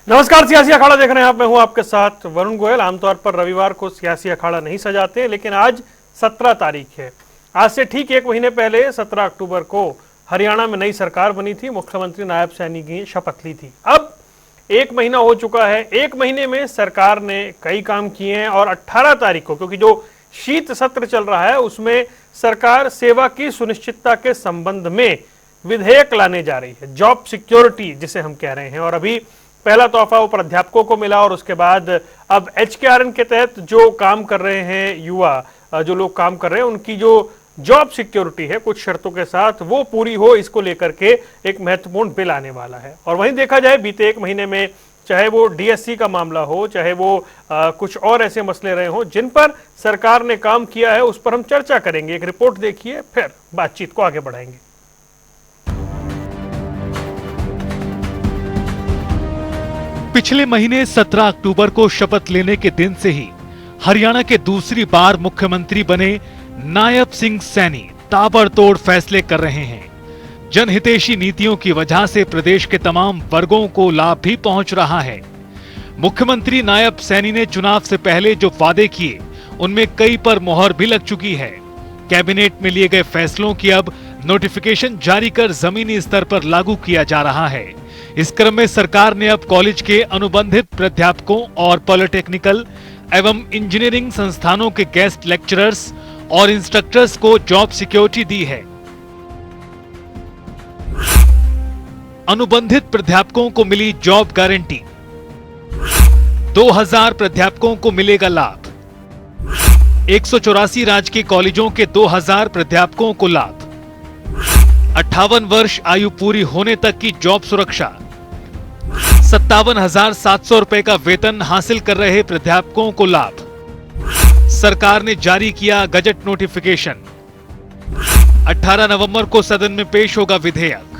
नमस्कार, सियासी अखाड़ा देख रहे हैं आप। मैं हूं आपके साथ वरुण गोयल। आमतौर पर रविवार को सियासी अखाड़ा नहीं सजाते, लेकिन आज 17 तारीख है। आज से ठीक एक महीने पहले 17 अक्टूबर को हरियाणा में नई सरकार बनी थी। मुख्यमंत्री नायब सैनी की शपथ ली थी। अब एक महीना हो चुका है। एक महीने में सरकार ने कई काम किए हैं और 18 तारीख को, क्योंकि जो शीत सत्र चल रहा है उसमें सरकार सेवा की सुनिश्चितता के संबंध में विधेयक लाने जा रही है, जॉब सिक्योरिटी जिसे हम कह रहे हैं। और अभी पहला तोहफा ऊपर अध्यापकों को मिला और उसके बाद अब HKRN के तहत जो काम कर रहे हैं युवा, जो लोग काम कर रहे हैं, उनकी जो जॉब सिक्योरिटी है कुछ शर्तों के साथ वो पूरी हो, इसको लेकर के एक महत्वपूर्ण बिल आने वाला है। और वहीं देखा जाए बीते एक महीने में चाहे वो DSC का मामला हो, चाहे वो कुछ और ऐसे मसले रहे हों जिन पर सरकार ने काम किया है, उस पर हम चर्चा करेंगे। एक रिपोर्ट देखिए, फिर बातचीत को आगे बढ़ाएंगे। पिछले महीने 17 अक्टूबर को शपथ लेने के दिन से ही हरियाणा के दूसरी बार मुख्यमंत्री बने नायब सिंह सैनी ताबड़तोड़ फैसले कर रहे हैं। जनहितैषी नीतियों की वजह से प्रदेश के तमाम वर्गों को लाभ भी पहुंच रहा है। मुख्यमंत्री नायब सैनी ने चुनाव से पहले जो वादे किए उनमें कई पर मोहर भी लग चुकी है। कैबिनेट में लिए गए फैसलों की अब नोटिफिकेशन जारी कर जमीनी स्तर पर लागू किया जा रहा है। इस क्रम में सरकार ने अब कॉलेज के अनुबंधित प्राध्यापकों और पॉलिटेक्निकल एवं इंजीनियरिंग संस्थानों के गेस्ट लेक्चरर्स और इंस्ट्रक्टर्स को जॉब सिक्योरिटी दी है। अनुबंधित प्राध्यापकों को मिली जॉब गारंटी। 2000 प्राध्यापकों को मिलेगा लाभ। 184 राजकीय कॉलेजों के 2000 प्राध्यापकों को लाभ। 58 वर्ष आयु पूरी होने तक की जॉब सुरक्षा। 57,700 रुपए का वेतन हासिल कर रहे प्राध्यापकों को लाभ। सरकार ने जारी किया गजट नोटिफिकेशन। 18 नवंबर को सदन में पेश होगा विधेयक।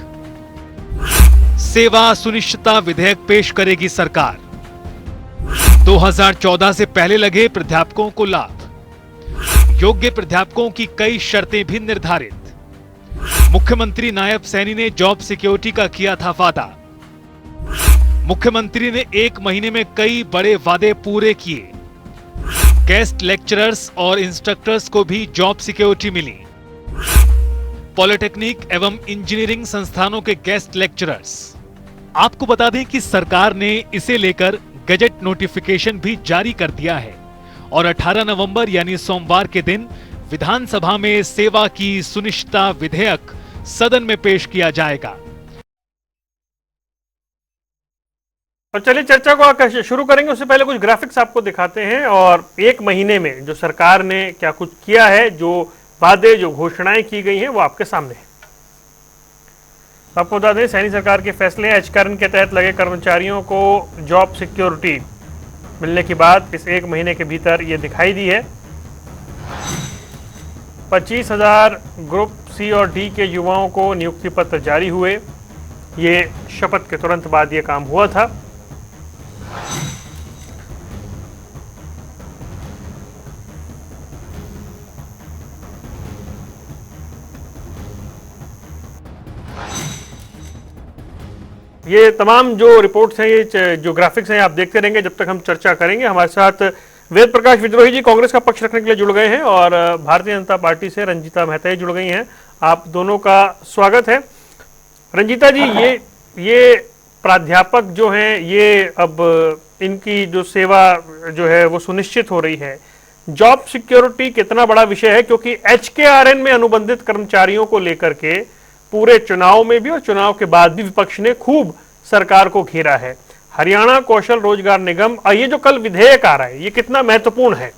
सेवा सुनिश्चितता विधेयक पेश करेगी सरकार। 2014 से पहले लगे प्राध्यापकों को लाभ। योग्य प्राध्यापकों की कई शर्तें भी निर्धारित। मुख्यमंत्री नायब सैनी ने जॉब सिक्योरिटी का किया था वादा। मुख्यमंत्री ने एक महीने में कई बड़े वादे पूरे किए। गेस्ट लेक्चरर्स और इंस्ट्रक्टर्स को भी जॉब सिक्योरिटी मिली। पॉलिटेक्निक एवं इंजीनियरिंग संस्थानों के गेस्ट लेक्चरर्स। आपको बता दें कि सरकार ने इसे लेकर गजट नोटिफिकेशन भी जारी कर दिया है और 18 नवंबर यानी सोमवार के दिन विधानसभा में सेवा की सुनिश्चितता विधेयक सदन में पेश किया जाएगा। और चलिए चर्चा को शुरू करेंगे। उससे पहले कुछ ग्राफिक्स आपको दिखाते हैं और एक महीने में जो सरकार ने क्या कुछ किया है, जो वादे, जो घोषणाएं की गई हैं, वो आपके सामने है। आपको बता दें, सैनी सरकार के फैसले HKRN के तहत लगे कर्मचारियों को जॉब सिक्योरिटी मिलने की बात इस एक महीने के भीतर ये दिखाई दी है। 25,000 ग्रुप C और D के युवाओं को नियुक्ति पत्र जारी हुए। ये शपथ के तुरंत बाद ये काम हुआ था। ये तमाम जो रिपोर्ट्स हैं, ये जो ग्राफिक्स हैं, आप देखते रहेंगे जब तक हम चर्चा करेंगे। हमारे साथ वेद प्रकाश विद्रोही जी कांग्रेस का पक्ष रखने के लिए जुड़ गए हैं और भारतीय जनता पार्टी से रंजीता मेहता जुड़ गई हैं। आप दोनों का स्वागत है। रंजीता जी, ये प्राध्यापक जो हैं, ये अब इनकी जो सेवा जो है वो सुनिश्चित हो रही है। जॉब सिक्योरिटी कितना बड़ा विषय है, क्योंकि HKRN में अनुबंधित कर्मचारियों को लेकर के पूरे चुनाव में भी और चुनाव के बाद भी विपक्ष ने खूब सरकार को घेरा है। हरियाणा कौशल रोजगार निगम, ये जो कल विधेयक आ रहा है, ये कितना महत्वपूर्ण है?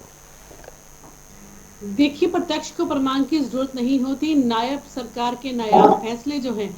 देखिए, प्रत्यक्ष को प्रमाण की जरूरत नहीं होती। नायब सरकार के नायाब फैसले जो हैं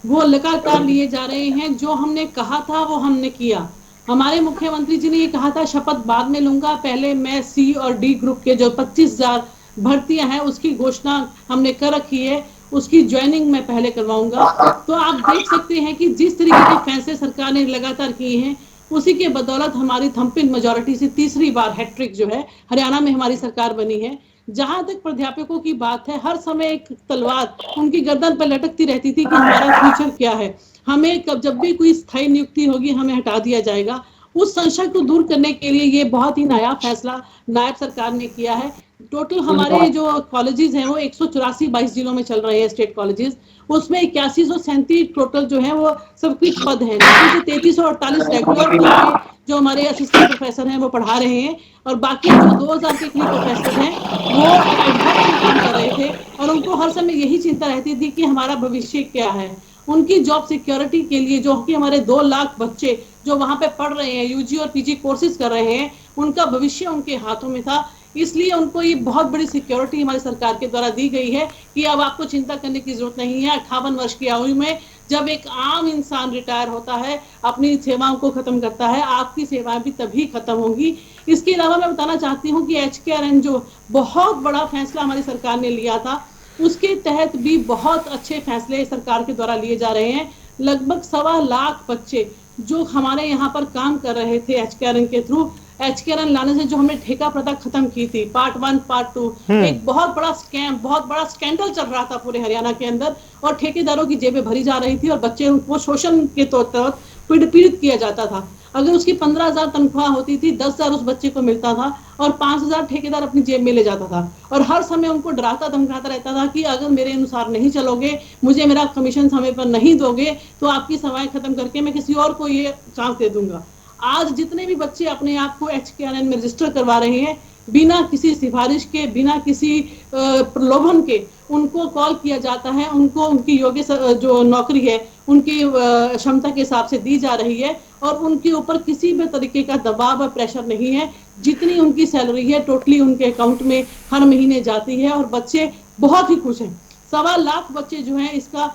वो लगातार लिए जा रहे हैं। जो हमने कहा था वो हमने किया। हमारे मुख्यमंत्री जी ने ये कहा था शपथ बाद में लूंगा, पहले मैं C और D ग्रुप के जो 25,000 भर्तियां हैं उसकी घोषणा हमने कर रखी है, उसकी ज्वाइनिंग मैं पहले करवाऊंगा। तो आप देख सकते हैं कि जिस तरीके के फैसले सरकार ने लगातार किए हैं उसी के बदौलत हमारी थंपिंग मेजोरिटी से तीसरी बार हैट्रिक जो है हरियाणा में हमारी सरकार बनी है। जहां तक प्राध्यापकों की बात है, हर समय एक तलवार उनकी गर्दन पर लटकती रहती थी कि हमारा फ्यूचर क्या है। हमें जब भी कोई स्थायी नियुक्ति होगी हमें हटा दिया जाएगा। उस संशय को दूर करने के लिए ये बहुत ही नायाब फैसला नायब सरकार ने किया है। टोटल हमारे जो कॉलेजेस हैं वो 184 22 जिलों में चल रहे हैं स्टेट कॉलेजेस, उसमें 8137 टोटल जो है वो सबकृत पद हैं, जिसमें से 3348 रेगुलर पद पे जो हमारे असिस्टेंट प्रोफेसर हैं वो पढ़ा रहे हैं, और बाकी जो 2000 के करीब प्रोफेसर हैं वो एडहॉक में काम कर रहे थे, और उनको हर समय यही चिंता रहती थी कि हमारा भविष्य क्या है। उनकी जॉब सिक्योरिटी के लिए जो कि हमारे 2 लाख बच्चे जो वहां पे पढ़ रहे हैं, यूजी और पीजी कोर्सेज कर रहे हैं, उनका भविष्य उनके हाथों में था। इसलिए उनको ये बहुत बड़ी सिक्योरिटी हमारी सरकार के द्वारा दी गई है कि अब आपको चिंता करने की जरूरत नहीं है। 58 वर्ष की आयु में जब एक आम इंसान रिटायर होता है, अपनी सेवाओं को खत्म करता है, आपकी सेवाएं भी तभी खत्म होंगी। इसके अलावा मैं बताना चाहती हूँ कि HKRN जो बहुत बड़ा फैसला हमारी सरकार ने लिया था, उसके तहत भी बहुत अच्छे फैसले सरकार के द्वारा लिए जा रहे हैं। लगभग 1.25 लाख बच्चे जो हमारे यहाँ पर काम कर रहे थे HKRN के थ्रू, HKRN लाने से जो हमने ठेका प्रथा खत्म की थी, पार्ट 1 पार्ट 2, एक बहुत बड़ा स्कैम, बहुत बड़ा स्कैंडल चल रहा था पूरे हरियाणा के अंदर, और ठेकेदारों की जेबें भरी जा रही थी और बच्चे को शोषण के तहत पीड़ित किया जाता था। अगर उसकी 15,000 तनख्वाह होती थी, 10,000 उस बच्चे को मिलता था और 5,000 ठेकेदार अपनी जेब में ले जाता था, और हर समय उनको डराता धमकाता रहता था कि अगर मेरे अनुसार नहीं चलोगे, मुझे मेरा कमीशन समय पर नहीं दोगे, तो आपकी सेवाएं खत्म करके मैं किसी और को ये चांस दे दूंगा। आज जितने भी बच्चे अपने आप को HKRN में रजिस्टर करवा रहे हैं, बिना किसी सिफारिश के, बिना किसी प्रलोभन के उनको कॉल किया जाता है, उनको उनकी योग्य जो नौकरी है उनकी क्षमता के हिसाब से दी जा रही है, और उनके ऊपर किसी भी तरीके का दबाव और प्रेशर नहीं है। जितनी उनकी सैलरी है टोटली उनके अकाउंट में हर महीने जाती है, और बच्चे बहुत ही खुश हैं। 1.25 लाख बच्चे जो हैं इसका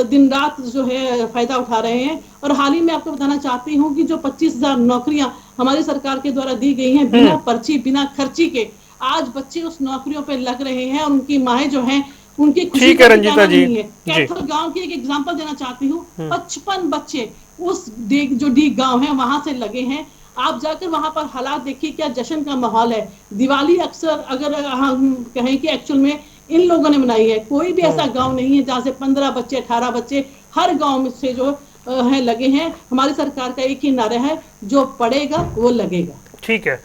दिन रात जो है फायदा उठा रहे हैं। और हाल ही में आपको बताना चाहती हूँ कि जो 25,000 नौकरियां हमारी सरकार के द्वारा दी गई हैं बिना पर्ची बिना खर्ची के, आज बच्चे उस नौकरियों पे लग रहे हैं, और उनकी माएँ जो हैं उनकी खुशी ठीक है रंजीता जी नहीं है। कैथल गांव की एक एग्जांपल देना चाहती हूँ, 55 बच्चे उस जो डी गांव है वहां से लगे हैं। आप जाकर वहां पर हालात देखिए, क्या जश्न का माहौल है। दिवाली अक्सर अगर हम कहें कि एक्चुअल में इन लोगों ने मनाई है, कोई भी ऐसा गांव नहीं है जहां से 15 बच्चे 18 बच्चे हर गांव में से जो है लगे हैं। हमारी सरकार का एक ही नारा है, जो पढ़ेगा वो लगेगा। ठीक है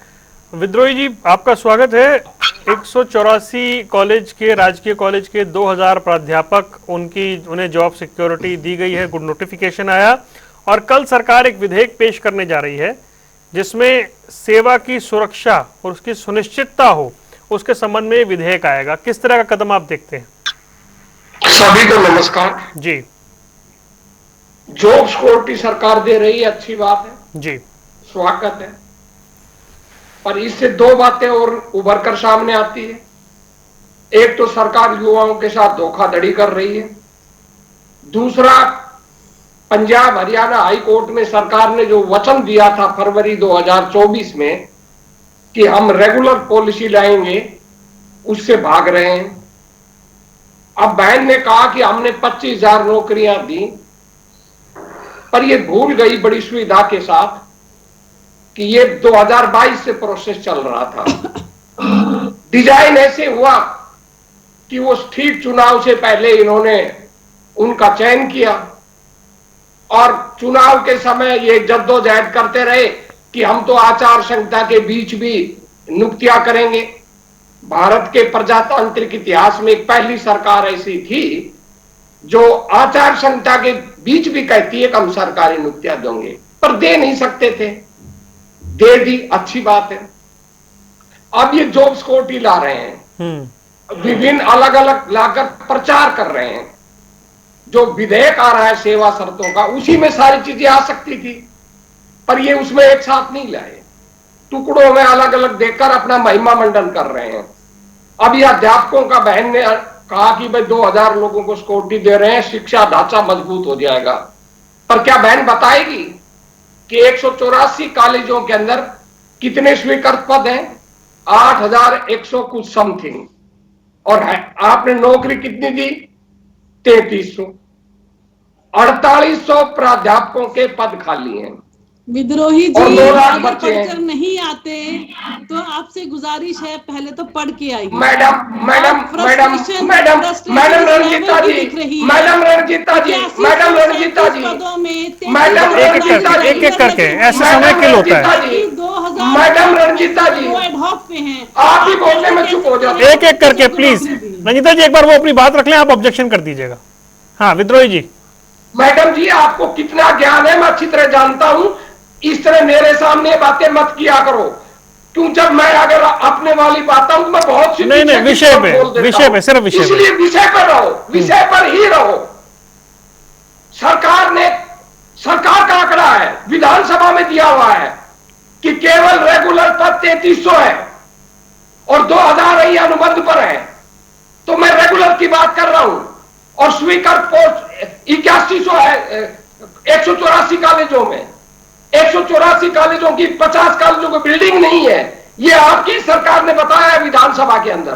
विद्रोही जी, आपका स्वागत है। 184 कॉलेज के, राजकीय कॉलेज के 2000 प्राध्यापक, उन्हें जॉब सिक्योरिटी दी गई है, गुड नोटिफिकेशन आया, और कल सरकार एक विधेयक पेश करने जा रही है जिसमें सेवा की सुरक्षा और उसकी सुनिश्चितता हो, उसके संबंध में विधेयक आएगा। किस तरह का कदम आप देखते हैं? सभी को नमस्कार जी। जॉब सिक्योरिटी सरकार दे रही है, अच्छी बात है जी, स्वागत है, पर इससे 2 बातें और उभर कर सामने आती है। एक तो सरकार युवाओं के साथ धोखाधड़ी कर रही है, दूसरा पंजाब हरियाणा हाई कोर्ट में सरकार ने जो वचन दिया था फरवरी 2024 में कि हम रेगुलर पॉलिसी लाएंगे, उससे भाग रहे हैं। अब बहन ने कहा कि हमने 25,000 नौकरियां दी, पर ये भूल गई बड़ी सुविधा के साथ कि ये 2022 से प्रोसेस चल रहा था। डिजाइन ऐसे हुआ कि वो ठीक चुनाव से पहले इन्होंने उनका चयन किया, और चुनाव के समय ये जद्दोजहद करते रहे कि हम तो आचार संहिता के बीच भी नियुक्तियां करेंगे। भारत के प्रजातांत्रिक इतिहास में एक पहली सरकार ऐसी थी जो आचार संहिता के बीच भी कहती है कि हम सरकारी नियुक्तियां देंगे, पर दे नहीं सकते थे, दे दी, अच्छी बात है। अब ये जॉब सिक्योरिटी ला रहे हैं, विभिन्न अलग अलग लाकर प्रचार कर रहे हैं। जो विधेयक आ रहा है सेवा शर्तों का, उसी में सारी चीजें आ सकती थी, पर ये उसमें एक साथ नहीं लाए, टुकड़ों में अलग अलग देकर अपना महिमा मंडन कर रहे हैं। अब ये अध्यापकों का बहन ने कहा कि भाई 2000 लोगों को सिक्योरिटी दे रहे हैं, शिक्षा ढांचा मजबूत हो जाएगा, पर क्या बहन बताएगी कि 184 कॉलेजों के अंदर कितने स्वीकृत पद हैं? 8,100 कुछ समथिंग, और आपने नौकरी कितनी दी? 3300। 4800 प्राध्यापकों के पद खाली हैं। विद्रोही और जी, 2 लाख अगर बच्चे हैं। पढ़कर नहीं आते तो आपसे गुजारिश है पहले तो पढ़ के आइए। मैडम फ्रस्ट्रेशन इस लेवल रंजीता की जी, दिख रही है मैडम रंजीता कि जी, 8137 पदों में मैडम एक एक करके 3347 एक एक रेगुलर करके लगे हुए ऐसे हैं, समय किल होता रंजीता है। जी, बाकी 2000 मैडम जो रंजीता पैसे जी, वो एडहॉक पे हैं। आप ही बोलने कैसे में कह चुप हो सकते जाते हैं हैं। एक एक करके बच्चों को प्लीज। नौकरी दी? रंजीता जी एक बार वो अपनी बात रख लें, आप ऑब्जेक्शन कर दीजिएगा। हाँ विद्रोही जी। मैडम जी, आपको कितना ज्ञान है मैं अच्छी तरह जानता हूं। इस तरह मेरे सामने बातें मत किया करो, क्यों जब मैं अगर अपने वाली बात हूं तो मैं बहुत सी नहीं, पीछे की विषय बात पे, बोल देता विषय हूं। पे, सिर्फ विषय पे। इसलिए विषय पर रहो, विषय पर ही रहो। सरकार का आंकड़ा है, विधानसभा में दिया हुआ है कि केवल रेगुलर पद 3300 है और 2000 ही अनुबंध पर है। तो मैं रेगुलर की बात कर रहा हूं और स्वीकर पोस्ट 8100 है 184 कॉलेजों में। 184 कॉलेजों की 50 कॉलेजों की बिल्डिंग नहीं है, ये आपकी सरकार ने बताया विधानसभा के अंदर।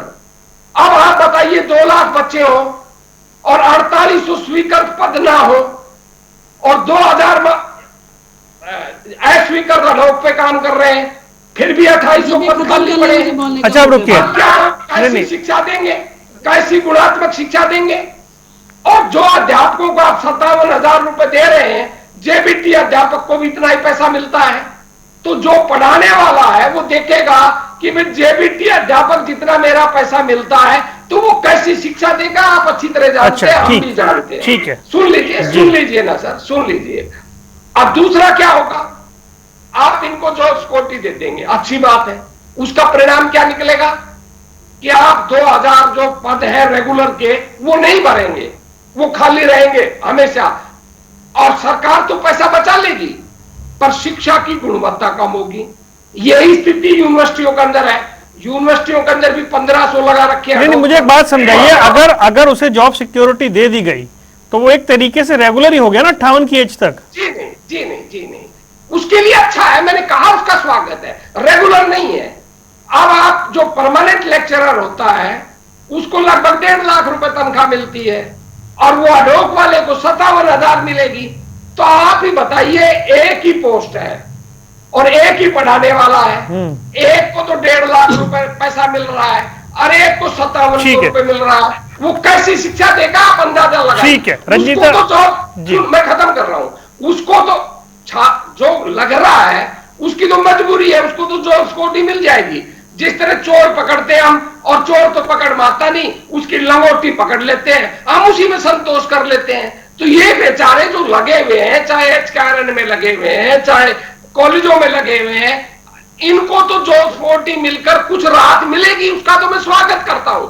अब आप बताइए 2 लाख बच्चे हो और 4800 स्वीकर पद ना हो और 2000 अस्वीकर रनों पे काम कर रहे हैं, फिर भी 2800 पद खाली पड़े हैं। अच्छा अब रुकिए। अब क्या कैसी नहीं। शिक्षा देंगे, कैसी गुणात्मक शिक्षा देंगे? और जो अध्यापकों को आप 57,000 रुपए दे रहे हैं, जेबीटी अध्यापक को भी इतना ही पैसा मिलता है, तो जो पढ़ाने वाला है वो देखेगा कि मैं जेबीटी अध्यापक जितना मेरा पैसा मिलता है तो वो कैसी शिक्षा देगा। आप अच्छी तरह जानते हैं, हम भी जानते हैं। ठीक है, सुन लीजिए ना सर, सुन लीजिए। अब दूसरा क्या होगा, आप इनको जो सिक्योरिटी दे देंगे, अच्छी बात है, उसका परिणाम क्या निकलेगा कि आप 2000 जो पद है रेगुलर के वो नहीं भरेंगे, वो खाली रहेंगे हमेशा, और सरकार तो पैसा बचा लेगी पर शिक्षा की गुणवत्ता कम होगी। यही स्थिति यूनिवर्सिटियों के अंदर है। यूनिवर्सिटियों के अंदर भी 1500 लगा रखे हैं। नहीं, मुझे एक बात समझाइए, अगर उसे जॉब सिक्योरिटी दे दी गई तो वो एक तरीके से रेगुलर ही हो गया ना 58 की एज तक। जी नहीं, उसके लिए अच्छा है, मैंने कहा उसका स्वागत है, रेगुलर नहीं है। अब आप जो परमानेंट लेक्चरर होता है उसको लगभग 1.5 लाख रुपए तनख्वाह मिलती है और वो अडोक वाले को 57,000 मिलेगी। तो आप ही बताइए, एक ही पोस्ट है और एक ही पढ़ाने वाला है, एक को तो 1.5 लाख रुपए पैसा मिल रहा है और एक को 5700 रुपए मिल रहा है, वो कैसी शिक्षा देगा आप अंदाजा लगाइए। ठीक है रंजीता तो मैं खत्म कर रहा हूं, उसको तो जो लग रहा है उसकी तो मजबूरी है, उसको तो जॉब सिक्योरिटी मिल जाएगी। जिस तरह चोर पकड़ते हैं हम, और चोर तो पकड़ मारता नहीं, उसकी लंगोटी पकड़ लेते हैं, हम उसी में संतोष कर लेते हैं। तो ये बेचारे जो लगे हुए हैं, चाहे एचकेआरएन में लगे हुए हैं, चाहे कॉलेजों में लगे हुए हैं, इनको तो जॉब सिक्योरिटी मिलकर कुछ राहत मिलेगी, उसका तो मैं स्वागत करता हूं।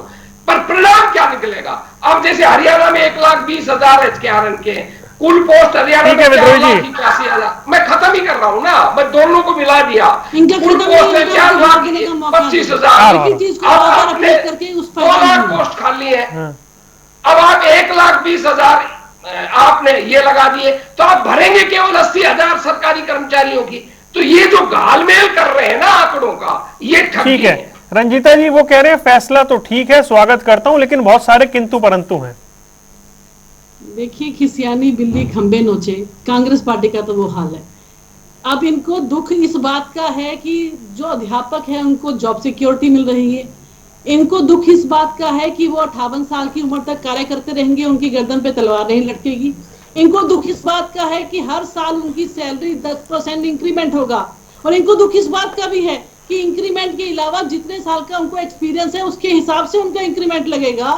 पर परिणाम क्या निकलेगा? अब जैसे हरियाणा में 1,20,000 एचकेआरएन के कुल पोस्ट हरियाणा में 4,81,000। मैं खत्म ही कर रहा हूं ना, मैं दोनों को मिला दिया। कुल पोस्ट है 4,25,000। अब आपने 2 लाख पोस्ट खाली है, अब आप 1,20,000 आपने ये लगा दिए, तो आप भरेंगे केवल 80,000 सरकारी कर्मचारियों की। तो ये जो घालमेल कर रहे हैं ना आंकड़ों का, ये ठगी है। रंजीता जी वो कह रहे हैं फैसला तो ठीक है, स्वागत करता हूं, लेकिन बहुत सारे किंतु परंतु हैं। देखिए, खिसियानी बिल्ली खंबे नोचे, कांग्रेस पार्टी का तो वो हाल है। अब इनको दुख इस बात का है कि जो अध्यापक है उनको जॉब सिक्योरिटी मिल रही है, इनको दुख इस बात का है कि वो 58 साल की उम्र तक कार्य करते रहेंगे, उनकी गर्दन पे तलवार नहीं लटकेगी। इनको दुख इस बात का है कि हर साल उनकी सैलरी 10% इंक्रीमेंट होगा, और इनको दुख इस बात का भी है कि इंक्रीमेंट के अलावा जितने साल का उनको एक्सपीरियंस है उसके हिसाब से उनका इंक्रीमेंट लगेगा।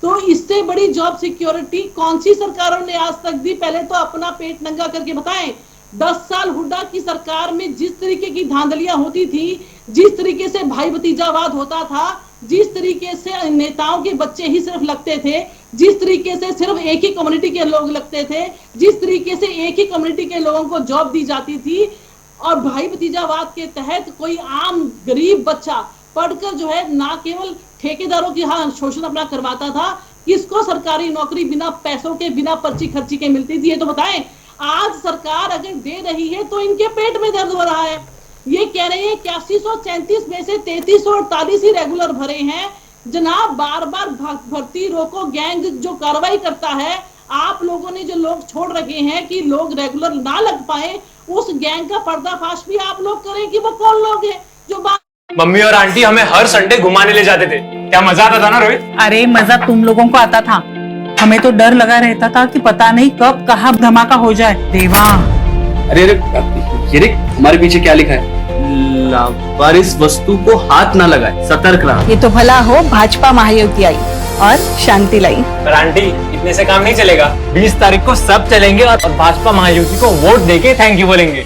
तो इससे बड़ी जॉब सिक्योरिटी कौन सी सरकारों ने आज तक दी? पहले तो अपना पेट नंगा करके बताएं। 10 साल हुड्डा की सरकार में जिस तरीके की धांधलियां होती थी, जिस तरीके से भाई भतीजावाद होता था, जिस तरीके से नेताओं के बच्चे ही सिर्फ लगते थे, जिस तरीके से सिर्फ एक ही कम्युनिटी के लोग लगते थे, जिस तरीके से एक ही कम्युनिटी के लोगों को जॉब दी जाती थी, और भाई भतीजावाद के तहत कोई आम गरीब बच्चा पढ़कर जो है ना केवल ठेकेदारों की शोषण अपना करवाता था, किसको सरकारी नौकरी बिना पैसों के, बिना पर्ची खर्ची के मिलती थी? ये तो बताएं। आज सरकार अगर दे रही है तो इनके पेट में दर्द हो रहा है। ये कह रहे हैं 8134 में से 3348 ही रेगुलर भरे हैं। जनाब, बार बार भर्ती रोको गैंग जो कार्रवाई करता है, आप लोगों ने जो लोग छोड़ रखे हैं कि लोग रेगुलर ना लग पाए, उस गैंग का पर्दाफाश भी आप लोग करें कि वो कौन लोग हैं जो मम्मी और आंटी हमें हर संडे घुमाने ले जाते थे। क्या मजा आता था ना रोहित? अरे मजा तुम लोगों को आता था, हमें तो डर लगा रहता था कि पता नहीं कब कहाँ धमाका हो जाए। देवा अरे ये देख हमारे पीछे क्या लिखा है, लावारिस वस्तु को हाथ ना लगाए, सतर्क रहा। ये तो भला हो भाजपा महायुति आई और शांति लाई। पर आंटी इतने से काम नहीं चलेगा। 20 तारीख को सब चलेंगे और भाजपा महायुति को वोट देके थैंक यू बोलेंगे।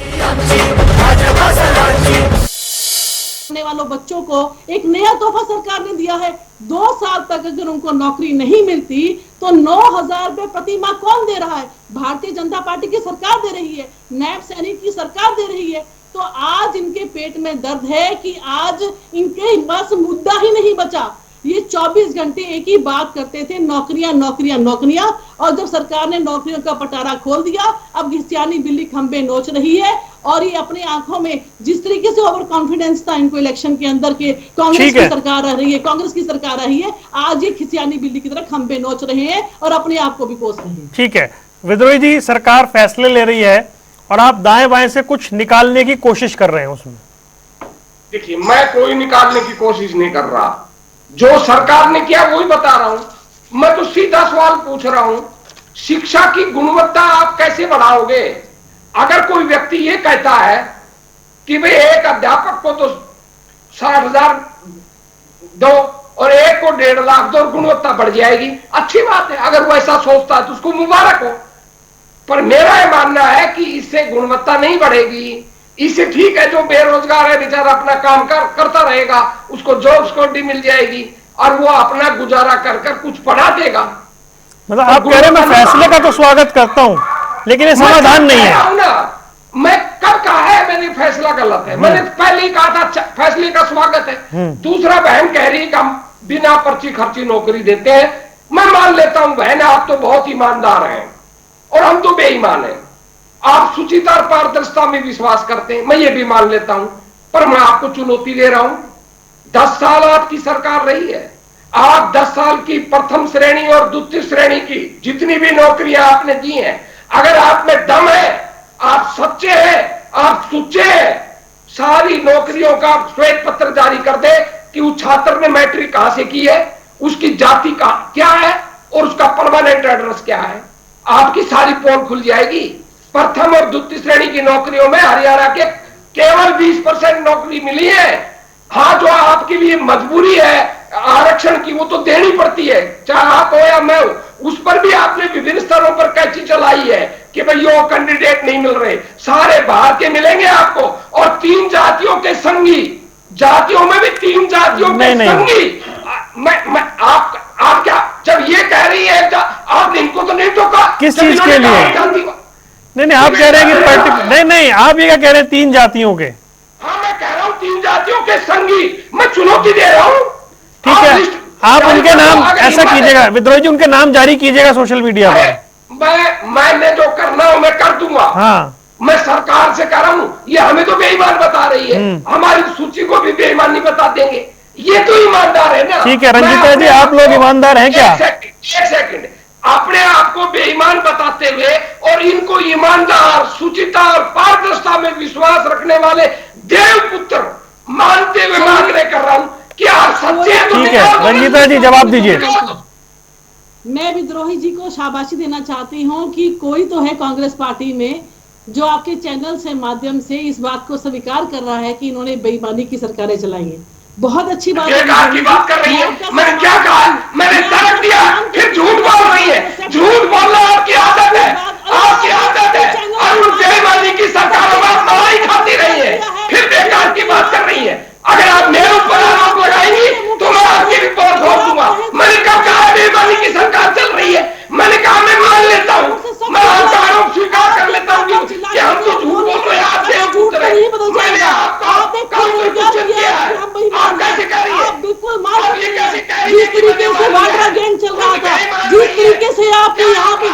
वालों बच्चों को एक नया तोहफा सरकार ने दिया है। 2 साल तक अगर उनको नौकरी नहीं मिलती तो 9,000 रुपए प्रति माह कौन दे रहा है? भारतीय जनता पार्टी की सरकार दे रही है, नायब सैनिक की सरकार दे रही है। तो आज इनके पेट में दर्द है कि आज इनके पास मुद्दा ही नहीं बचा। ये 24 घंटे एक ही बात करते थे, नौकरियां नौकरियां नौकरियां, और जब सरकार ने नौकरियों का पटारा खोल दिया, अब घिसियानी बिल्ली खंबे नोच रही है। और ये अपने आंखों में जिस तरीके से ओवर कॉन्फिडेंस था इनको इलेक्शन के अंदर के कांग्रेस की सरकार आ रही है, कांग्रेस की सरकार आ रही है, आज ये खिसियानी बिल्ली की तरह खंबे नोच रहे हैं और अपने आप को भी कोस रहे हैं। ठीक है विद्रोही जी, सरकार फैसले ले रही है और आप दाएं बाएं से कुछ निकालने की कोशिश कर रहे हैं उसमें। देखिए, मैं कोई निकालने की कोशिश नहीं कर रहा, जो सरकार ने किया वही बता रहा हूं। मैं तो सीधा सवाल पूछ रहा हूं, शिक्षा की गुणवत्ता आप कैसे बढ़ाओगे? अगर कोई व्यक्ति ये कहता है कि भाई एक अध्यापक को तो 60,000 दो और एक को 1.5 लाख दो, गुणवत्ता बढ़ जाएगी, अच्छी बात है। अगर वो ऐसा सोचता है तो उसको मुबारक हो। पर मेरा यह मानना है कि इससे गुणवत्ता नहीं बढ़ेगी। इससे ठीक है जो बेरोजगार है बेचारा अपना काम करता रहेगा, उसको जॉब सिक्योरिटी मिल जाएगी और वो अपना गुजारा कर कुछ पढ़ा देगा। मतलब आप कह रहे हैं मैं फैसले का तो स्वागत करता हूं लेकिन ये समाधान नहीं है ना। मैं कब कहा है मैंने फैसला गलत है? मैंने पहले ही कहा था फैसले का स्वागत है। दूसरा, बहन कह रही है कि हम बिना पर्ची खर्ची नौकरी देते हैं। मैं मान लेता हूं बहन, आप तो बहुत ईमानदार हैं और हम तो बेईमान हैं। आप सुचिता और पारदर्शिता में विश्वास करते हैं, मैं ये भी मान लेता हूं। पर मैं आपको चुनौती दे रहा हूं, 10 साल आपकी सरकार रही है। आप 10 साल की प्रथम श्रेणी और द्वितीय श्रेणी की जितनी भी नौकरियां आपने दी हैं, अगर आप में दम है, आप सच्चे हैं, आप सुच्चे हैं, सारी नौकरियों का श्वेत पत्र जारी कर दे कि उस छात्र ने मैट्रिक कहां से की है, उसकी जाति का क्या है और उसका परमानेंट एड्रेस क्या है, आपकी सारी पोल खुल जाएगी। प्रथम और द्वितीय श्रेणी की नौकरियों में हरियाणा के केवल 20% नौकरी मिली है। हाँ, जो आपके लिए मजबूरी है आरक्षण की, वो तो देनी पड़ती है, चाहे आप हो या मैं हो। उस पर भी आपने विभिन्न स्तरों पर कैची चलाई है कि भाई ये कैंडिडेट नहीं मिल रहे, सारे बाहर के मिलेंगे आपको। और 3 जातियों के संगी, जातियों में भी 3 जातियों के संगी। आप क्या जब ये कह रही है आप इनको तो नहीं टोका? किस चीज के लिए? नहीं, आप कह रहे हैं कि नहीं, आप ये क्या कह रहे हैं 3 जातियों के? हाँ, मैं कह रहा हूँ 3 जातियों के संगी, मैं चुनौती दे रहा हूँ। ठीक है, आप उनके नाम ऐसा कीजिएगा विद्रोही जी, उनके नाम जारी कीजिएगा सोशल मीडिया पर। मैंने जो करना हो मैं कर दूंगा। हाँ, मैं सरकार से कह रहा हूँ, ये हमें तो बेईमान बता रही है, हमारी सूची को भी बेईमान नहीं बता देंगे। ये तो ईमानदार है ना। ठीक है रंजीता जी, आप लोग ईमानदार हैं क्या? एक सेकंड, अपने आप को बेईमान बताते हुए और इनको ईमानदार, सुचिता और पारदर्शिता में विश्वास रखने वाले देवपुत्र मानते हुए मांगने कर रहा हूं कि आप सच्चे। ठीक है रंजीता जी, जवाब दीजिए। मैं विद्रोही जी को शाबाशी देना चाहती हूं कि कोई तो है कांग्रेस पार्टी में जो आपके चैनल से माध्यम से इस बात को स्वीकार कर रहा है कि इन्होंने बेईमानी की सरकारें चलाई है। बहुत अच्छी बात है। की बात कर रही है, मैंने क्या कहा? मैंने तर्क दिया, फिर झूठ बोल रही है। झूठ बोलना आपकी आदत है, आपकी आदत है। और उन बेईमानी की सरकारों में मलाई खाती रही है, फिर बेकार की बात कर रही है। अगर आप मेरे ऊपर आरोप लगाएंगी तो मैं आपकी रिपोर्ट छोड़ दूंगा। मैंने कब कहा बेईमानी की सरकार चल रही है? मैंने कहा मैं मान लेता हूँ, मैं आपका आरोप स्वीकार कर लेता हूँ कि हम तो झूठ बोल रहे हैं, आप बेवकूफ रहे। मैंने आपको कब से कुछ किया है? आप कैसे कह रही है? बिल्कुल मान जिस तरीके से वाड्रा गैंग चल रहा था, जिस तरीके से आपके यहाँ पे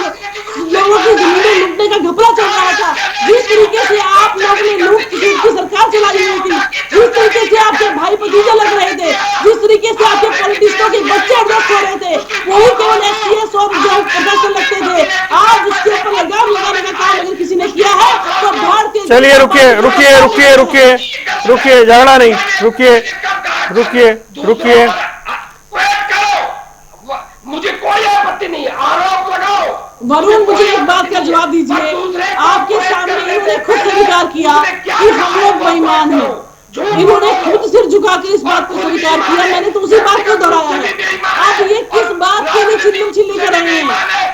लोगों की जमीनें लूटने का घपला चल रहा था, जिस तरीके से आप लोगों ने लूट की सरकार चलाई हुई थी, जिस तरीके से आपके भाई भतीजे लग रहे थे, जिस तरीके से आपके पॉलिटिशियनों के बच्चे अड्रस हो रहे थे, वही केवल एसटीएस और जो प्रदर्शन लगते थे। आज उसके ऊपर लगाम लगाने का काम अगर किसी ने किया है तो भारतीय चलिए रुकिए रुकिए रुकिए रुकिए रुकिए, झगड़ा नहीं, रुकिए रुकिए रुकिए। मुझे कोई आपत्ति नहीं है, आरोप लगाओ। वरुण, मुझे एक बात का जवाब दीजिए। आपके सामने इन्होंने खुद स्वीकार किया कि हम लोग बेईमान हैं। इन्होंने खुद सिर झुकाकर इस बात को स्वीकार किया। मैंने तो उसी बात को दोहराया है। आप ये किस बात के लिए चिल्लम चिल्ली कर रहे हैं?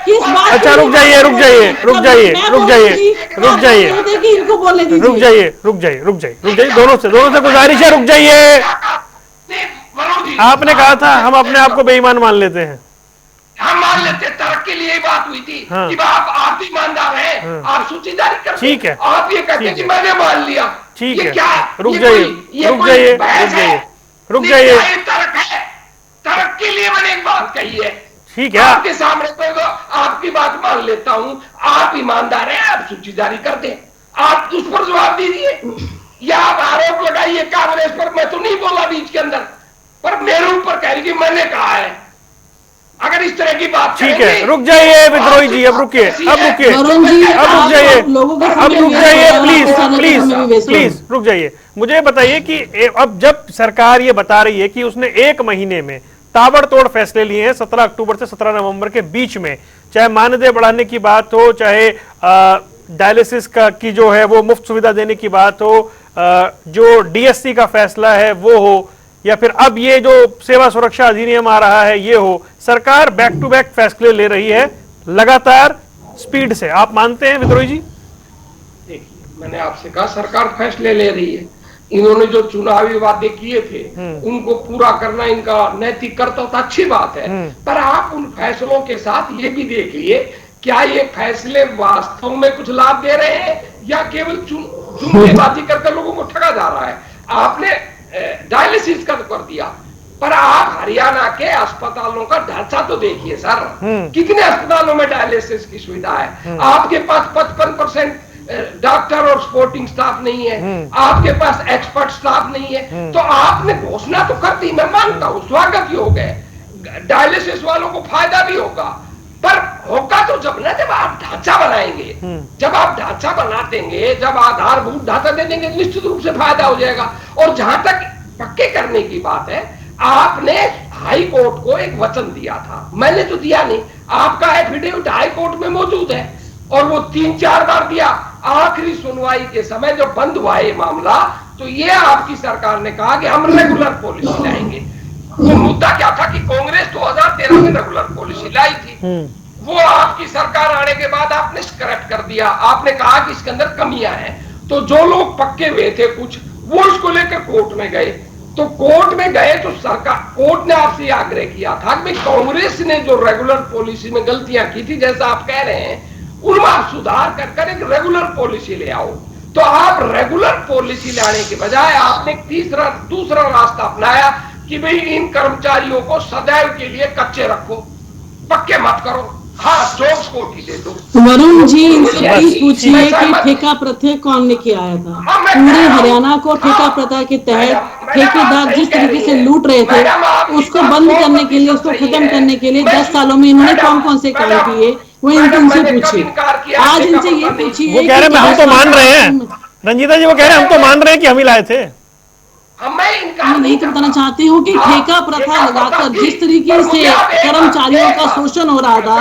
किस बात? अच्छा रुक जाइए रुक जाइए रुक जाइए रुक जाइए रुक जाइए इनको बोलने दीजिए। रुक जाइए रुक जाइए रुक जाइए रुक जाइए, दोनों से गुजारिश है, रुक जाइए। आपने कहा था हम अपने आप को बेईमान मान लेते हैं। हम मान लेते, तरक्की के लिए बात हुई थी कि आप ईमानदार हैं, आप सूचीदारी करते, ठीक है, आप ये कहते हैं कि मैंने मान लिया, ठीक है, क्या रुक जाइए रुक जाइए रुक जाइए रुक जाइए। तरक्की के लिए मैंने एक बात कही है, ठीक है, आपके सामने तो आपकी बात मान लेता हूं, आप ईमानदार हैं, आप सूचीदारी करते हैं, आप उस पर जवाब दीजिए या आप आरोप लगाइए कांग्रेस पर। मैं तो नहीं बोला बीच के अंदर, पर मेरे ऊपर कह रही कि मैंने कहा है। अगर इस तरह की बात ठीक है, रुक जाइए विद्रोही जी, अब रुकिए, अब रुकिए, अब रुक जाइए, अब रुक जाइए, प्लीज प्लीज प्लीज रुक जाइए। मुझे बताइए कि अब जब सरकार ये बता रही है कि उसने 1 महीने में ताबड़तोड़ फैसले लिए हैं 17 अक्टूबर से 17 नवंबर के बीच में, चाहे मानदेय बढ़ाने की बात हो, चाहे डायलिसिस का की जो है वो मुफ्त सुविधा देने की बात हो, जो डीएससी का फैसला है वो हो, या फिर अब ये जो सेवा सुरक्षा अधिनियम आ रहा है ये हो, सरकार बैक टू बैक फैसले ले रही है लगातार स्पीड से। आप मानते हैं विद्रोही जी? देखिए, मैंने आपसे कहा सरकार फैसले ले रही है। इन्होंने जो चुनावी वादे किए थे उनको पूरा करना इनका नैतिक कर्तव्य, तो अच्छी बात है, पर आप उन फैसलों के साथ ये भी देखिए क्या ये फैसले वास्तव में कुछ लाभ दे रहे हैं या केवल जुमलेबाजी करके लोगों को ठगा जा रहा है। आपने डायलिसिस का कर दिया, पर आप हरियाणा के अस्पतालों का ढांचा तो देखिए सर, कितने अस्पतालों में डायलिसिस की सुविधा है। आपके पास 55% डॉक्टर और सपोर्टिंग स्टाफ नहीं है, आपके पास एक्सपर्ट स्टाफ नहीं है, तो आपने घोषणा तो कर दी, मैं मानता हूं, स्वागत योग है, डायलिसिस वालों को फायदा भी होगा, पर होगा तो जब आप ढांचा बनाएंगे, जब आप ढांचा बना देंगे, जब आधारभूत ढांचा दे देंगे, निश्चित रूप से फायदा हो जाएगा। और जहां तक पक्के करने की बात है, आपने हाई कोर्ट को एक वचन दिया था, मैंने तो दिया नहीं, आपका एफिडेविट हाई कोर्ट में मौजूद है और वो 3-4 बार दिया। आखिरी सुनवाई के समय जब बंद हुआ ये मामला, तो ये आपकी सरकार ने कहा कि हम रेगुलर पॉलिसी लाएंगे। तो मुद्दा क्या था कि कांग्रेस 2013 में रेगुलर पॉलिसी लाई थी, वो आपकी सरकार आने के बाद आपने स्क्रैप कर दिया। आपने कहा कि इसके अंदर कमियां हैं, तो जो लोग पक्के हुए थे कुछ, वो इसको लेकर कोर्ट में गए। तो कोर्ट में गए तो सरकार, कोर्ट ने आपसे आग्रह किया था कि कांग्रेस ने जो रेगुलर पॉलिसी में गलतियां की थी, जैसा आप कह रहे हैं, उनमें आप सुधार कर एक रेगुलर पॉलिसी ले आओ। तो आप रेगुलर पॉलिसी लाने के बजाय आपने दूसरा रास्ता अपनाया कि भाई इन कर्मचारियों को सदैव के लिए कच्चे रखो, पक्के मत करो, हाँ जॉब्स को भी दे दो। वरुण जी, इनसे पूछिए कि ठेका प्रथा कौन लेके आया था? पूरे हरियाणा को ठेका प्रथा के तहत ठेकेदार जिस तरीके से लूट रहे थे, उसको बंद करने के लिए, उसको खत्म करने के लिए 10 सालों में इन्होंने कौन कौन से काम किए, वो इनसे पूछिए। आज इनसे ये पूछिए, वो कह रहे हैं हम तो मान रहे हैं, रंजीता जी वो कह रहे हैं हम तो मान रहे हैं कि हम ही लाए थे। मैं नहीं तो बताना चाहती हूँ कि ठेका प्रथा लगाकर जिस तरीके से कर्मचारियों का शोषण हो रहा था,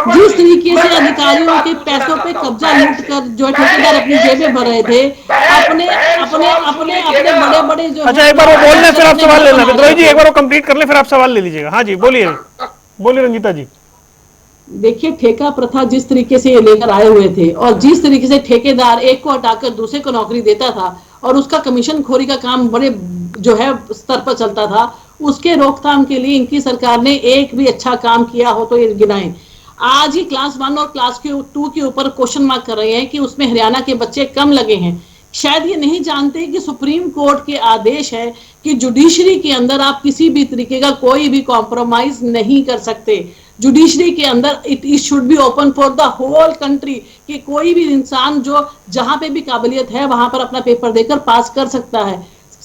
जिस तरीके से अधिकारियों के पैसों पे कब्जा लूट कर जो ठेकेदार अपनी जेबें भर रहे थे, अपने अपने अपने अपने बड़े बड़े जो। अच्छा एक बार वो बोल लें फिर आप सवाल लेना विद्रोही जी, एक बार वो कंप्लीट कर ले फिर आप सवाल ले लीजिएगा। हाँ जी बोलिए, बोलिए रंजीता जी। देखिए, ठेका प्रथा जिस तरीके से ये लेकर आए हुए थे और जिस तरीके से ठेकेदार एक को हटाकर दूसरे को नौकरी देता था और उसका कमीशन खोरी का काम बड़े जो है स्तर पर चलता था, उसके रोकथाम के लिए इनकी सरकार ने एक भी अच्छा काम किया हो तो ये गिनाएं। आज ही क्लास 1 और क्लास 2 के ऊपर क्वेश्चन मार्क कर रहे हैं कि उसमें हरियाणा के बच्चे कम लगे हैं। शायद ये नहीं जानते कि सुप्रीम कोर्ट के आदेश है कि जुडिशरी के अंदर आप किसी भी तरीके का कोई भी कॉम्प्रोमाइज नहीं कर सकते। जुडिशरी के अंदर it should be open for the whole country, कि कोई भी इंसान जो जहां पे भी काबिलियत है वहां पर अपना पेपर देकर पास कर सकता है।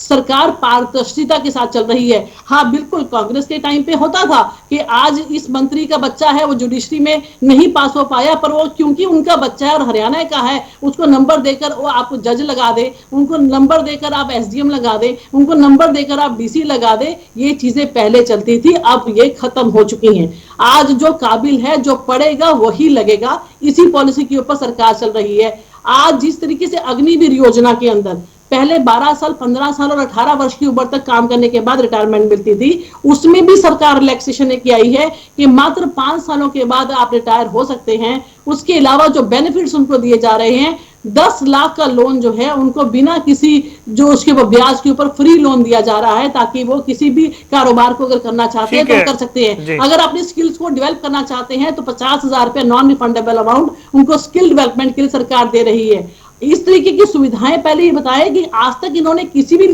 सरकार पारदर्शिता के साथ चल रही है। हाँ बिल्कुल, कांग्रेस के टाइम पे होता था कि आज इस मंत्री का बच्चा है वो जुडिशरी में नहीं पास हो पाया, पर वो क्योंकि उनका बच्चा है और हरियाणा का है, उसको नंबर देकर वो आप जज लगा दे, उनको नंबर देकर आप एसडीएम लगा दे, उनको नंबर देकर आप डीसी लगा दे। ये चीजें पहले चलती थी, अब ये खत्म हो चुकी हैं। आज जो काबिल है, जो पढ़ेगा वही लगेगा, इसी पॉलिसी के ऊपर सरकार चल रही है। आज जिस तरीके से अग्निवीर योजना के अंदर पहले 12 साल, 15 साल और 18 वर्ष की उम्र तक काम करने के बाद रिटायरमेंट मिलती थी, उसमें भी सरकार रिलैक्सेशन की आई है कि मात्र 5 सालों के बाद आप रिटायर हो सकते हैं। उसके अलावा जो बेनिफिट्स उनको दिए जा रहे हैं, 10 लाख का लोन जो है उनको बिना किसी जो उसके ब्याज के ऊपर फ्री लोन दिया जा रहा है, ताकि वो किसी भी कारोबार को अगर करना चाहते हैं तो कर सकते हैं। अगर अपनी स्किल्स को डेवलप करना चाहते हैं तो 50,000 रुपए नॉन रिफंडेबल अमाउंट उनको स्किल डेवलपमेंट के लिए सरकार दे रही है। इस तरीके की सुविधाएं पहले ये बताया कि आज तक इन्होंने किसी भी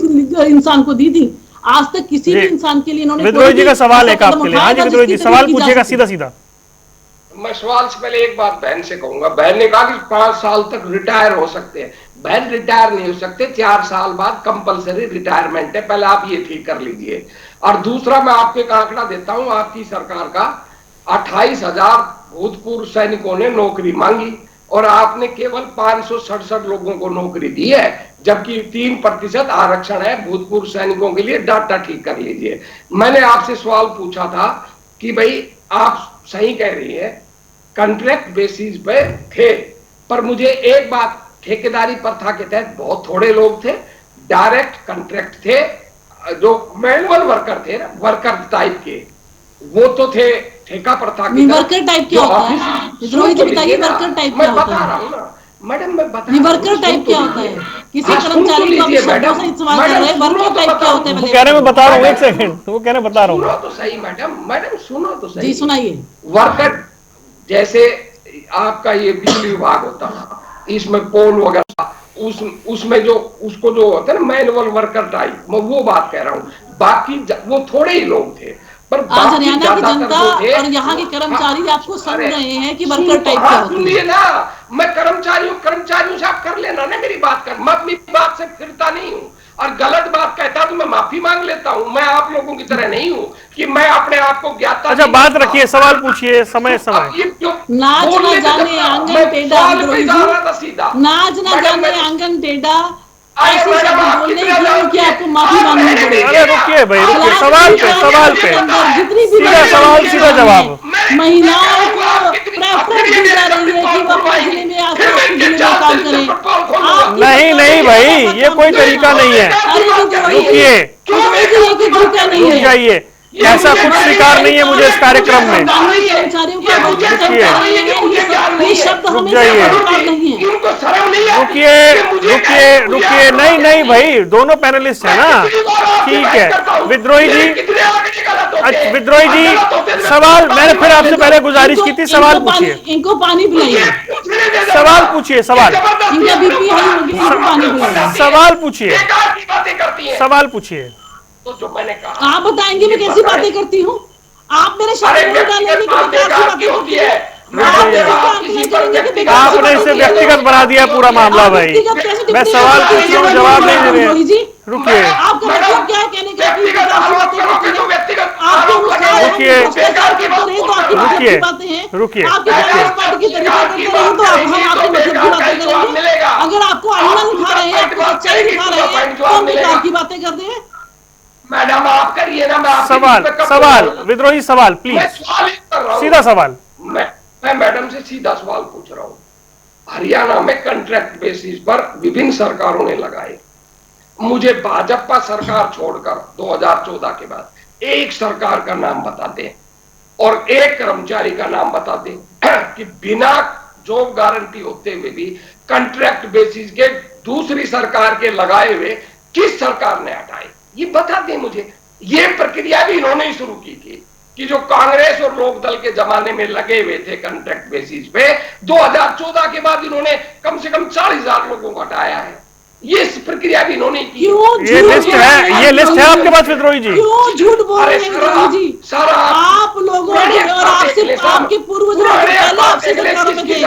इंसान को दी थी, आज तक किसी भी इंसान के लिए इन्होंने। विद्रोही जी का सवाल है आपके लिए। हाँ जी विद्रोही जी, सवाल पूछिएगा सीधा सीधा। मैं सवाल से पहले एक बात बहन से कहूंगा। बहन ने कहा कि 5 साल तक रिटायर हो सकते हैं। बहन रिटायर नहीं हो सकते, 4 साल बाद कंपलसरी रिटायरमेंट है, पहले आप ये ठीक कर लीजिए। और दूसरा मैं आपको एक आंकड़ा देता हूं, आपकी सरकार का 28,000 भूतपूर्व सैनिकों ने नौकरी मांगी और आपने केवल 567 लोगों को नौकरी दी है, जबकि 3% आरक्षण है भूतपूर्व सैनिकों के लिए। डाटा ठीक कर लीजिए। मैंने आपसे सवाल पूछा था कि भाई आप सही कह रही है, कॉन्ट्रैक्ट बेसिस पे थे, पर मुझे एक बात, ठेकेदारी प्रथा के तहत बहुत थोड़े लोग थे, डायरेक्ट कॉन्ट्रैक्ट थे, जो मैनुअल वर्कर थे ना, वर्कर टाइप के, वो तो थे ठेका प्रथा के। वर्कर टाइप क्या होता है? बताइए वर्कर टाइप क्या होता है? मैं बता रहा हूँ ना मैडम, मैं बता रहा हूँ। वर्कर टाइप क्या होता है? किसी कर्मचारी को आप शब्दों से इस्तेमाल कर रहे हैं, वर्कर टाइप क्या होता है? वो कह रहे मैं बता रहा हूँ, एक सेकंड, वो कह रहे बता रहा हूँ। सुनो तो सही मैडम सुनो तो सही। जी सुनाइए। वर्कर जैसे आपका ये बिजली विभाग होता है, इसमें पोल वगैरह, उसमें जो उसको जो होता है ना मैनुअल वर्कर टाइप, मैं वो बात कह रहा हूँ। बाकी वो थोड़े ही लोग थे, पर आज हरियाणा की जनता और यहाँ के कर्मचारी आपको समझ रहे हैं कि वर्कर टाइप क्या होती है। ना मैं कर्मचारियों से आप कर लेना ना मेरी बात कर, मैं अपनी बात से फिरता नहीं हूँ, और गलत बात कहता तो मैं माफी मांग लेता हूँ। मैं आप लोगों की तरह नहीं हूँ कि मैं अपने आप को ज्ञाता। अच्छा बात रखिए, सवाल पूछिए, समय नाच न जाने आंगन टेढ़ा, नाच न जाने आंगन टेढ़ा, ऐसे शब्द बोलने की आपको माफी मांगनी पड़ेगी। अरे रुकिए भाई, रुकिए, सवाल पे जितनी भी सीधा सवाल सीधा जवाब। महिलाओं को प्रेफरेंस दी जा रही है कि वो अपने जिले में आसपास के जिले में काम करें। नहीं भाई, ये कोई तरीका नहीं है। रुकिए, रुक जाइए, ऐसा कुछ स्वीकार नहीं है मुझे इस कार्यक्रम में। रुकिए, नहीं भाई, दोनों पैनलिस्ट है ना, ठीक है। विद्रोही जी सवाल, मैंने फिर आपसे पहले गुजारिश की थी, सवाल पूछिए। इनको पानी पिलाइए। सवाल पूछिए, सवाल पूछिए। जो मैंने कहा आप बताएंगे मैं कैसी बातें करती हूँ? आप मेरे आपने इसे व्यक्तिगत बना दिया पूरा मामला भाई। मैं सवाल पूछ रहा हूँ, जवाब नहीं दे रहे। रुकिए, आपका मतलब क्या है कहने का? अगर आपको आईना दिखा रहे हैं, आपको सच्चाई दिखा रहे हैं, तो बेकार की बातें करते हैं। मैडम आप करिए ना, मैं सवाल विद्रोही सवाल प्लीज, सीधा सवाल। मैं मैडम से सीधा सवाल पूछ रहा हूँ। हरियाणा में कॉन्ट्रैक्ट बेसिस पर विभिन्न सरकारों ने लगाए। मुझे भाजपा सरकार छोड़कर 2014 के बाद एक सरकार का नाम बता दें और एक कर्मचारी का नाम बता दें कि बिना जॉब गारंटी होते हुए भी कॉन्ट्रैक्ट बेसिस के दूसरी सरकार के लगाए हुए किस सरकार ने हटाए, ये बता दें मुझे। ये प्रक्रिया भी इन्होंने ही शुरू की थी कि जो कांग्रेस और लोक दल के जमाने में लगे हुए थे कॉन्ट्रैक्ट बेसिस पे, 2014 के बाद इन्होंने कम से कम 40,000 लोगों को हटाया है। ये प्रक्रिया भी इन्होंने की। ये लिस्ट है आपके पास विद्रोही जी? क्यों झूठ बोल रहे हैं विद्रोही जी? आप लोगों ने और आपके पूर्वजों ने पहले आपसे सरकारों में थे,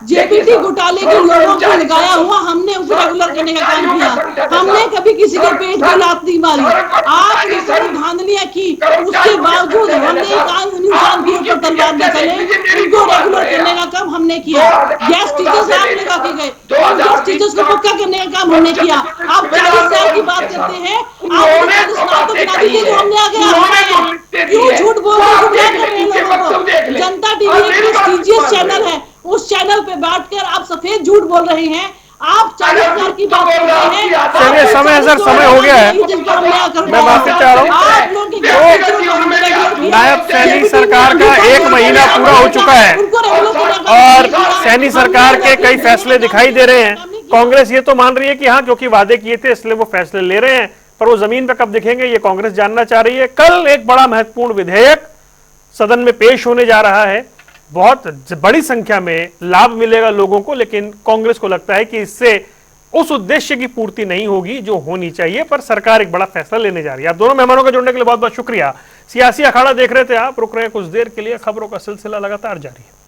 जेपीटी घोटाले के लोगों को लगाया हुआ हमने उनको रेगुलर करने का काम किया। हमने कभी किसी के पेट पे लात नहीं मारी। आप लोगों ने धांधलियां की, उसके बावजूद हमने एक इंसान के ऊपर तलवार न चले, उनको रेगुलर करने का काम हमने किया। गैस टीचर्स आप लगा के गए, गैस टीचर्स को पक्का करने का काम हमने किया। आप 40 साल की बात करते हैं, आप 40 साल तो बिना दीजिए जो हमने आगे क्यों झूठ बोल रहे हैं, गुमराह कर रहे हैं लोगों को। जनता टीवी एक प्रेस्टीजियस चैनल है, उस चैनल पे बैठकर आप सफेद झूठ बोल रहे हैं। आप 40 साल की बात कर रहे हैं। चलिए समय हो गया है, मैं माफी चाह रहा हूँ। नायब सैनी सरकार का 1 महीना पूरा हो चुका है और सैनी सरकार के कई फैसले दिखाई दे रहे हैं। कांग्रेस ये तो मान रही है कि हाँ, क्योंकि वादे किए थे इसलिए वो फैसले ले रहे हैं, पर वो जमीन पर कब दिखेंगे ये कांग्रेस जानना चाह रही है। कल एक बड़ा महत्वपूर्ण विधेयक सदन में पेश होने जा रहा है, बहुत बड़ी संख्या में लाभ मिलेगा लोगों को, लेकिन कांग्रेस को लगता है कि इससे उस उद्देश्य की पूर्ति नहीं होगी जो होनी चाहिए, पर सरकार एक बड़ा फैसला लेने जा रही है। आप दोनों मेहमानों का जुड़ने के लिए बहुत बहुत शुक्रिया। सियासी अखाड़ा देख रहे थे आप, रुक रहे हैं कुछ देर के लिए, खबरों का सिलसिला लगातार जारी है।